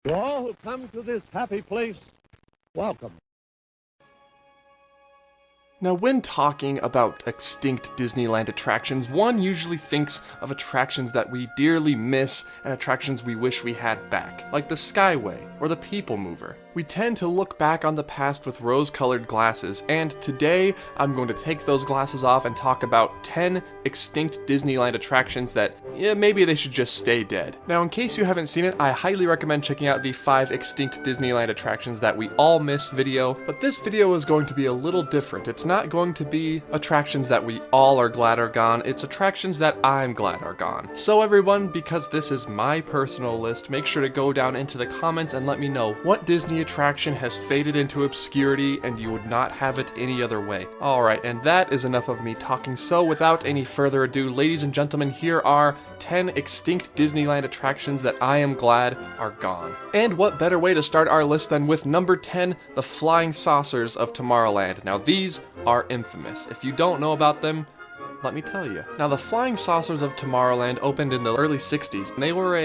To all who come to this happy place, welcome. Now, when talking about extinct Disneyland attractions, one usually thinks of attractions that we dearly miss and attractions we wish we had back, like the Skyway or the People Mover. We tend to look back on the past with rose-colored glasses, and today I'm going to take those glasses off and talk about 10 extinct Disneyland attractions that, maybe they should just stay dead. Now, in case you haven't seen it, I highly recommend checking out the 5 extinct Disneyland attractions that we all miss video, but this video is going to be a little different. It's not going to be attractions that we all are glad are gone, it's attractions that I'm glad are gone. So everyone, because this is my personal list, make sure to go down into the comments and let me know what Disney attraction has faded into obscurity and you would not have it any other way. Alright, and that is enough of me talking, so without any further ado, ladies and gentlemen, here are 10 extinct Disneyland attractions that I am glad are gone. And what better way to start our list than with number 10, the Flying Saucers of Tomorrowland. Now these are infamous. If you don't know about them, let me tell you. Now the Flying Saucers of Tomorrowland opened in the early 60s, and they were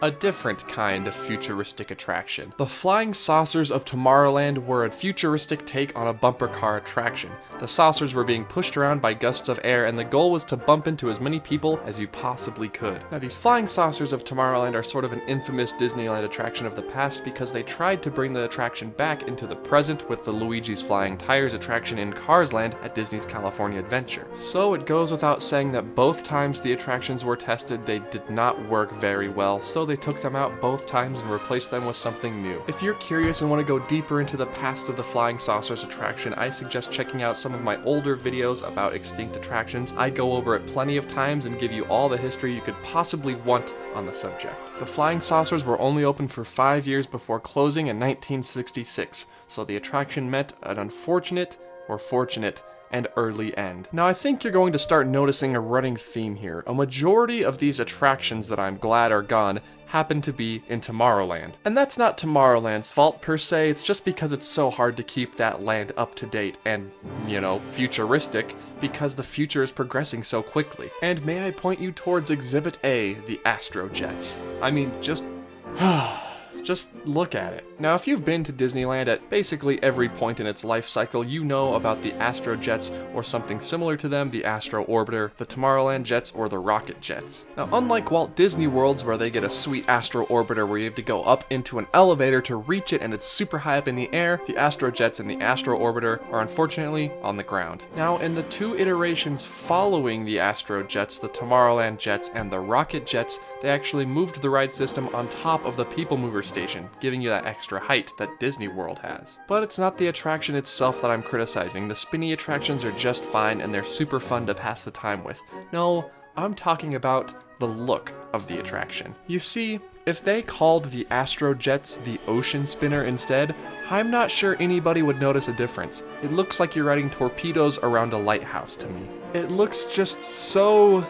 a different kind of futuristic attraction. The Flying Saucers of Tomorrowland were a futuristic take on a bumper car attraction. The saucers were being pushed around by gusts of air, and the goal was to bump into as many people as you possibly could. Now, these Flying Saucers of Tomorrowland are sort of an infamous Disneyland attraction of the past because they tried to bring the attraction back into the present with the Luigi's Flying Tires attraction in Cars Land at Disney's California Adventure. So it goes without saying that both times the attractions were tested, they did not work very well, so they took them out both times and replaced them with something new. If you're curious and want to go deeper into the past of the Flying Saucers attraction, I suggest checking out some of my older videos about extinct attractions. I go over it plenty of times and give you all the history you could possibly want on the subject. The Flying Saucers were only open for 5 years before closing in 1966, so the attraction met an unfortunate or fortunate and early end. Now I think you're going to start noticing a running theme here. A majority of these attractions that I'm glad are gone happen to be in Tomorrowland. And that's not Tomorrowland's fault per se, it's just because it's so hard to keep that land up to date and, futuristic, because the future is progressing so quickly. And may I point you towards Exhibit A, the Astro Jets. I mean, just look at it. Now, if you've been to Disneyland at basically every point in its life cycle, you know about the Astro Jets or something similar to them, the Astro Orbiter, the Tomorrowland Jets, or the Rocket Jets. Now, unlike Walt Disney Worlds where they get a sweet Astro Orbiter where you have to go up into an elevator to reach it and it's super high up in the air, the Astro Jets and the Astro Orbiter are unfortunately on the ground. Now, in the 2 iterations following the Astro Jets, the Tomorrowland Jets, and the Rocket Jets, they actually moved the ride system on top of the People Mover station, giving you that extra height that Disney World has. But it's not the attraction itself that I'm criticizing. The spinny attractions are just fine and they're super fun to pass the time with. No, I'm talking about the look of the attraction. You see, if they called the Astro Jets the Ocean Spinner instead, I'm not sure anybody would notice a difference. It looks like you're riding torpedoes around a lighthouse to me. It looks just so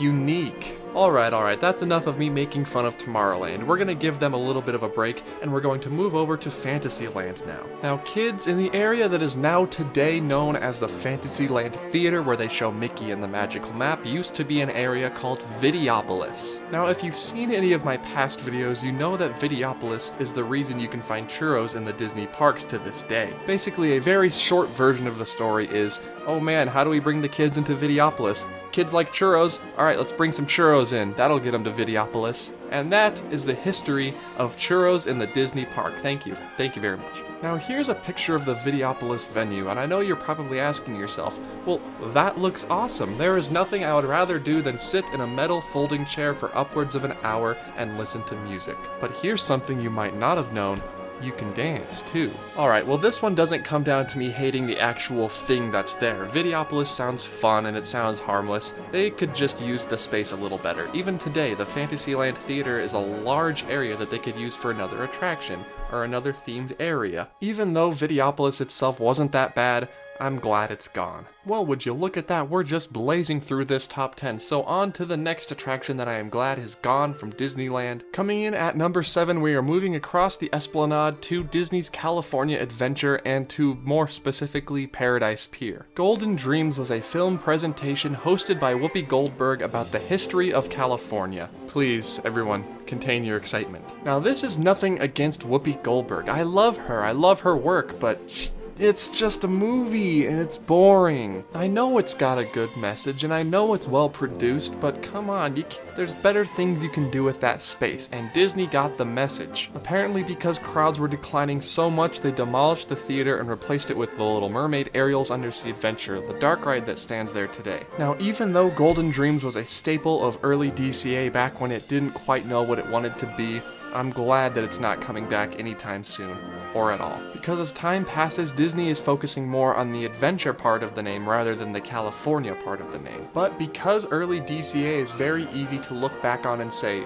unique. Alright, that's enough of me making fun of Tomorrowland. We're gonna give them a little bit of a break, and we're going to move over to Fantasyland now. Now kids, in the area that is now today known as the Fantasyland Theater where they show Mickey and the Magical Map used to be an area called Videopolis. Now if you've seen any of my past videos, you know that Videopolis is the reason you can find churros in the Disney parks to this day. Basically, a very short version of the story is, oh man, how do we bring the kids into Videopolis? Kids like churros, alright, let's bring some churros in. That'll get them to Videopolis. And that is the history of churros in the Disney park. Thank you very much. Now here's a picture of the Videopolis venue, and I know you're probably asking yourself, well, that looks awesome. There is nothing I would rather do than sit in a metal folding chair for upwards of an hour and listen to music. But here's something you might not have known. You can dance too. Alright, well this one doesn't come down to me hating the actual thing that's there. Videopolis sounds fun and it sounds harmless. They could just use the space a little better. Even today, the Fantasyland Theater is a large area that they could use for another attraction or another themed area. Even though Videopolis itself wasn't that bad, I'm glad it's gone. Well, would you look at that, we're just blazing through this top 10, so on to the next attraction that I am glad has gone from Disneyland. Coming in at number 7, we are moving across the Esplanade to Disney's California Adventure and to, more specifically, Paradise Pier. Golden Dreams was a film presentation hosted by Whoopi Goldberg about the history of California. Please, everyone, contain your excitement. Now, this is nothing against Whoopi Goldberg. I love her work, but it's just a movie, and it's boring. I know it's got a good message, and I know it's well produced, but come on, there's better things you can do with that space, and Disney got the message. Apparently because crowds were declining so much, they demolished the theater and replaced it with The Little Mermaid, Ariel's Undersea Adventure, the dark ride that stands there today. Now, even though Golden Dreams was a staple of early DCA back when it didn't quite know what it wanted to be, I'm glad that it's not coming back anytime soon, or at all. Because as time passes, Disney is focusing more on the adventure part of the name rather than the California part of the name. But because early DCA is very easy to look back on and say,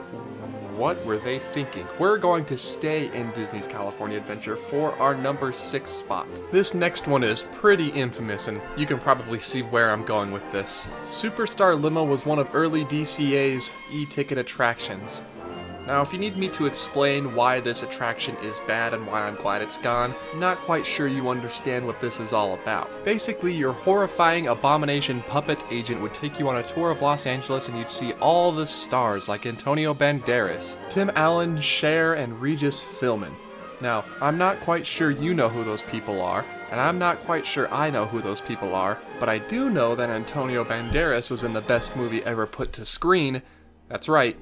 what were they thinking? We're going to stay in Disney's California Adventure for our number 6 spot. This next one is pretty infamous, and you can probably see where I'm going with this. Superstar Limo was one of early DCA's e-ticket attractions. Now, if you need me to explain why this attraction is bad and why I'm glad it's gone, I'm not quite sure you understand what this is all about. Basically, your horrifying abomination puppet agent would take you on a tour of Los Angeles and you'd see all the stars like Antonio Banderas, Tim Allen, Cher, and Regis Philbin. Now, I'm not quite sure you know who those people are, and I'm not quite sure I know who those people are, but I do know that Antonio Banderas was in the best movie ever put to screen. That's right,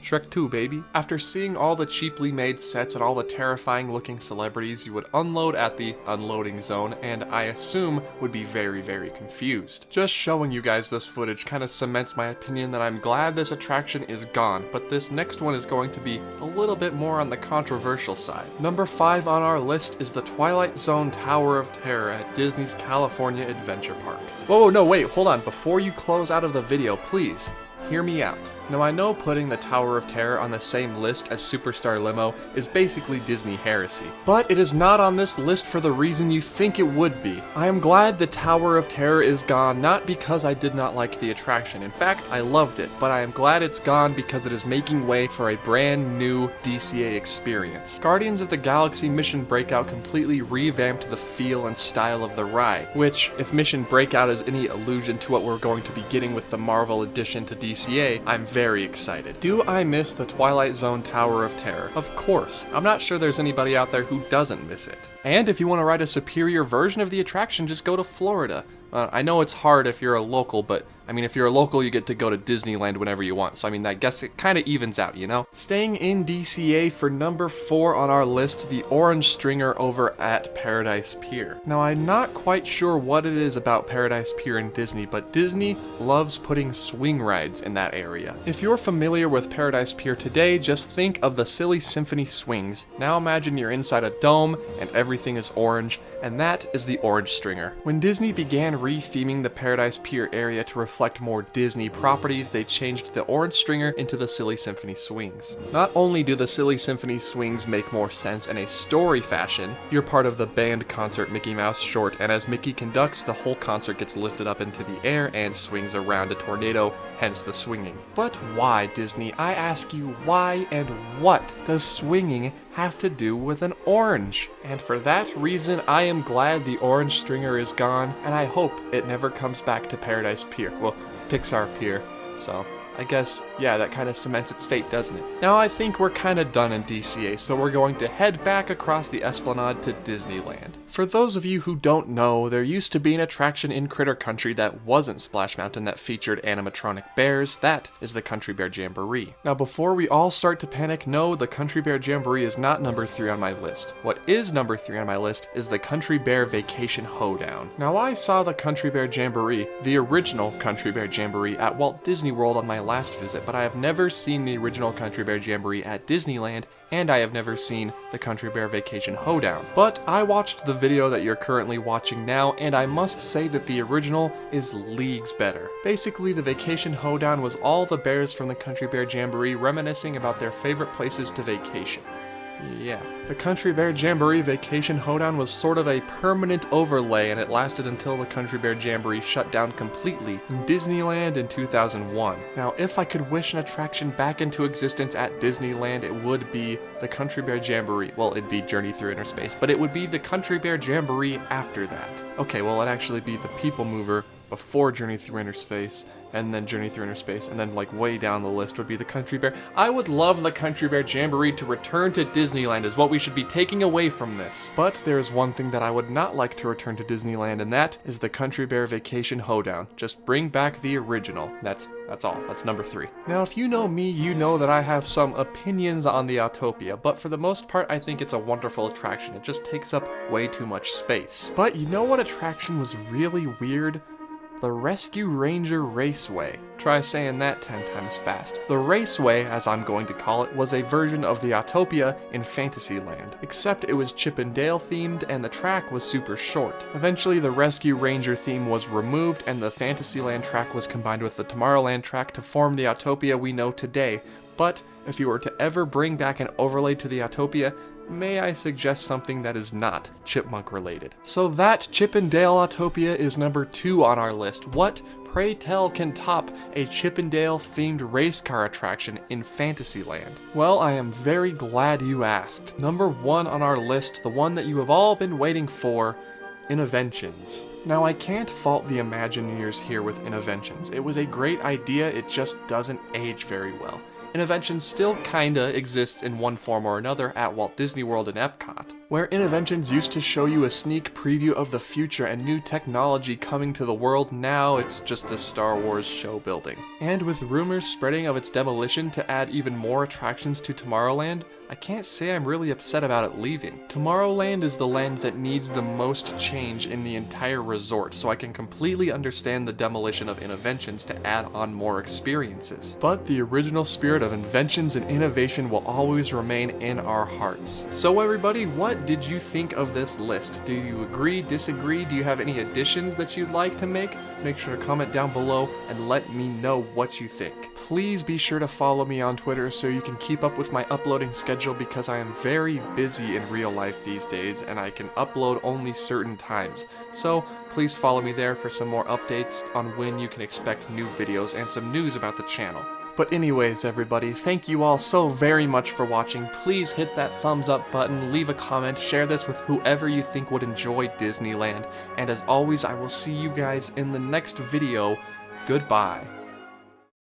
Shrek 2, baby. After seeing all the cheaply made sets and all the terrifying looking celebrities, you would unload at the unloading zone, and I assume would be very, very confused. Just showing you guys this footage kind of cements my opinion that I'm glad this attraction is gone, but this next one is going to be a little bit more on the controversial side. Number 5 on our list is the Twilight Zone Tower of Terror at Disney's California Adventure Park. Whoa, no, wait, hold on. Before you close out of the video, please, hear me out. Now, I know putting the Tower of Terror on the same list as Superstar Limo is basically Disney heresy, but it is not on this list for the reason you think it would be. I am glad the Tower of Terror is gone, not because I did not like the attraction. In fact, I loved it, but I am glad it's gone because it is making way for a brand new DCA experience. Guardians of the Galaxy Mission Breakout completely revamped the feel and style of the ride, which, if Mission Breakout is any allusion to what we're going to be getting with the Marvel addition to DCA, I'm very excited. Do I miss the Twilight Zone Tower of Terror? Of course. I'm not sure there's anybody out there who doesn't miss it. And if you want to ride a superior version of the attraction, just go to Florida. I know it's hard if you're a local, but I mean, if you're a local, you get to go to Disneyland whenever you want. So I mean, I guess it kind of evens out, you know? Staying in DCA for number 4 on our list, the Orange Stringer over at Paradise Pier. Now, I'm not quite sure what it is about Paradise Pier and Disney, but Disney loves putting swing rides in that area. If you're familiar with Paradise Pier today, just think of the Silly Symphony swings. Now imagine you're inside a dome and everything is orange, and that is the Orange Stringer. When Disney began re-theming the Paradise Pier area to reflect more Disney properties, they changed the Orange Stringer into the Silly Symphony swings. Not only do the Silly Symphony swings make more sense in a story fashion, you're part of the band concert Mickey Mouse short, and as Mickey conducts, the whole concert gets lifted up into the air and swings around a tornado, hence the swinging. But why, Disney? I ask you, why and what does swinging have to do with an orange? And for that reason, I am glad the Orange Stringer is gone, and I hope it never comes back to Paradise Pier. Well, Pixar Pier, so I guess, yeah, that kind of cements its fate, doesn't it? Now I think we're kind of done in DCA, so we're going to head back across the Esplanade to Disneyland. For those of you who don't know, there used to be an attraction in Critter Country that wasn't Splash Mountain that featured animatronic bears. That is the Country Bear Jamboree. Now before we all start to panic, no, the Country Bear Jamboree is not number 3 on my list. What is number 3 on my list is the Country Bear Vacation Hoedown. Now I saw the Country Bear Jamboree, the original Country Bear Jamboree, at Walt Disney World on my last visit, but I have never seen the original Country Bear Jamboree at Disneyland, and I have never seen the Country Bear Vacation Hoedown. But I watched the video that you're currently watching now, and I must say that the original is leagues better. Basically, the Vacation Hoedown was all the bears from the Country Bear Jamboree reminiscing about their favorite places to vacation. Yeah. The Country Bear Jamboree Vacation Hoedown was sort of a permanent overlay, and it lasted until the Country Bear Jamboree shut down completely in Disneyland in 2001. Now, if I could wish an attraction back into existence at Disneyland, it would be the Country Bear Jamboree. Well, it'd be Journey Through Inner Space, but it would be the Country Bear Jamboree after that. Okay, well, it'd actually be the People Mover before Journey Through Inner Space, and then Journey Through Inner Space, and then like way down the list would be the Country Bear. I would love the Country Bear Jamboree to return to Disneyland is what we should be taking away from this. But there's one thing that I would not like to return to Disneyland, and that is the Country Bear Vacation Hoedown. Just bring back the original. That's all. That's number 3. Now, if you know me, you know that I have some opinions on the Autopia, but for the most part, I think it's a wonderful attraction. It just takes up way too much space. But you know what attraction was really weird? The Rescue Ranger Raceway. Try saying that 10 times fast. The Raceway, as I'm going to call it, was a version of the Autopia in Fantasyland, except it was Chip and Dale themed and the track was super short. Eventually the Rescue Ranger theme was removed and the Fantasyland track was combined with the Tomorrowland track to form the Autopia we know today. But if you were to ever bring back an overlay to the Autopia, may I suggest something that is not chipmunk related. So that Chip and Dale Autopia is number 2 on our list. What, pray tell, can top a Chip and Dale themed race car attraction in Fantasyland? Well, I am very glad you asked. Number 1 on our list, the one that you have all been waiting for, Innoventions. Now, I can't fault the Imagineers here with Innoventions. It was a great idea, it just doesn't age very well. Innoventions still kinda exists in one form or another at Walt Disney World and Epcot. Where Innoventions used to show you a sneak preview of the future and new technology coming to the world, now it's just a Star Wars show building. And with rumors spreading of its demolition to add even more attractions to Tomorrowland, I can't say I'm really upset about it leaving. Tomorrowland is the land that needs the most change in the entire resort, so I can completely understand the demolition of Innoventions to add on more experiences. But the original spirit of inventions and innovation will always remain in our hearts. So everybody, what did you think of this list? Do you agree, disagree? Do you have any additions that you'd like to make? Make sure to comment down below and let me know what you think. Please be sure to follow me on Twitter so you can keep up with my uploading schedule because I am very busy in real life these days and I can upload only certain times. So please follow me there for some more updates on when you can expect new videos and some news about the channel. But anyways, everybody, thank you all so very much for watching. Please hit that thumbs up button, leave a comment, share this with whoever you think would enjoy Disneyland, and as always, I will see you guys in the next video. Goodbye.